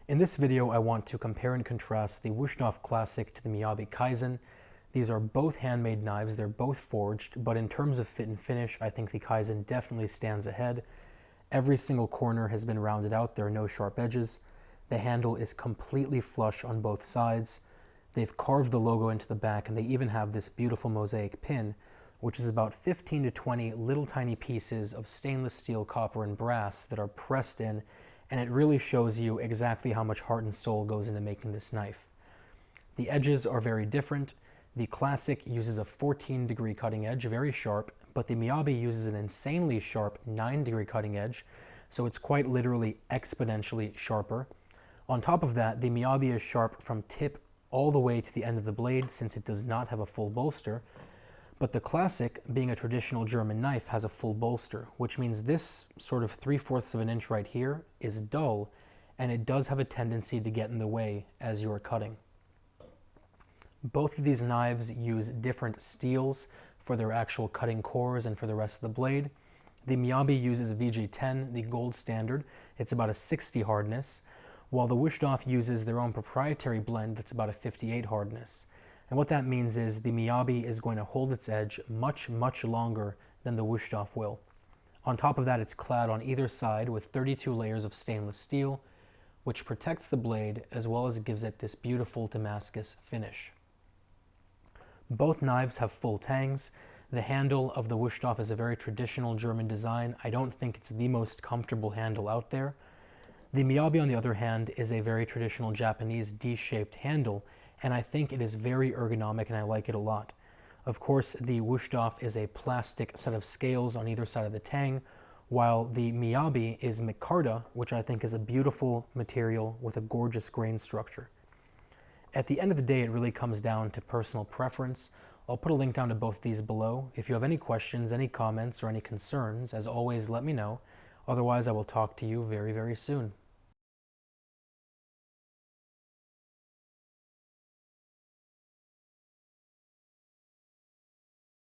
In this video, I want to compare and contrast the Wusthof Classic to the Miyabi Kaizen. These are both handmade knives, they're both forged, but in terms of fit and finish, I think the Kaizen definitely stands ahead. Every single corner has been rounded out, there are no sharp edges. The handle is completely flush on both sides. They've carved the logo into the back, and they even have this beautiful mosaic pin, which is about 15 to 20 little tiny pieces of stainless steel, copper, and brass that are pressed in, and it really shows you exactly how much heart and soul goes into making this knife. The edges are very different. The Classic uses a 14-degree cutting edge, very sharp, but the Miyabi uses an insanely sharp 9-degree cutting edge, so it's quite literally exponentially sharper. On top of that, the Miyabi is sharp from tip all the way to the end of the blade, since it does not have a full bolster. But the Classic, being a traditional German knife, has a full bolster, which means this sort of 3/4 of an inch right here is dull, and it does have a tendency to get in the way as you are cutting. Both of these knives use different steels for their actual cutting cores and for the rest of the blade. The Miyabi uses VJ10, the gold standard. It's about a 60 hardness, while the Wusthof uses their own proprietary blend that's about a 58 hardness. And what that means is the Miyabi is going to hold its edge much, much longer than the Wusthof will. On top of that, it's clad on either side with 32 layers of stainless steel, which protects the blade as well as gives it this beautiful Damascus finish. Both knives have full tangs. The handle of the Wusthof is a very traditional German design. I don't think it's the most comfortable handle out there. The Miyabi, on the other hand, is a very traditional Japanese D-shaped handle, and I think it is very ergonomic and I like it a lot. Of course, the Wusthof is a plastic set of scales on either side of the tang, while the Miyabi is micarta, which I think is a beautiful material with a gorgeous grain structure. At the end of the day, it really comes down to personal preference. I'll put a link down to both these below. If you have any questions, any comments, or any concerns, as always, let me know. Otherwise, I will talk to you very, very soon.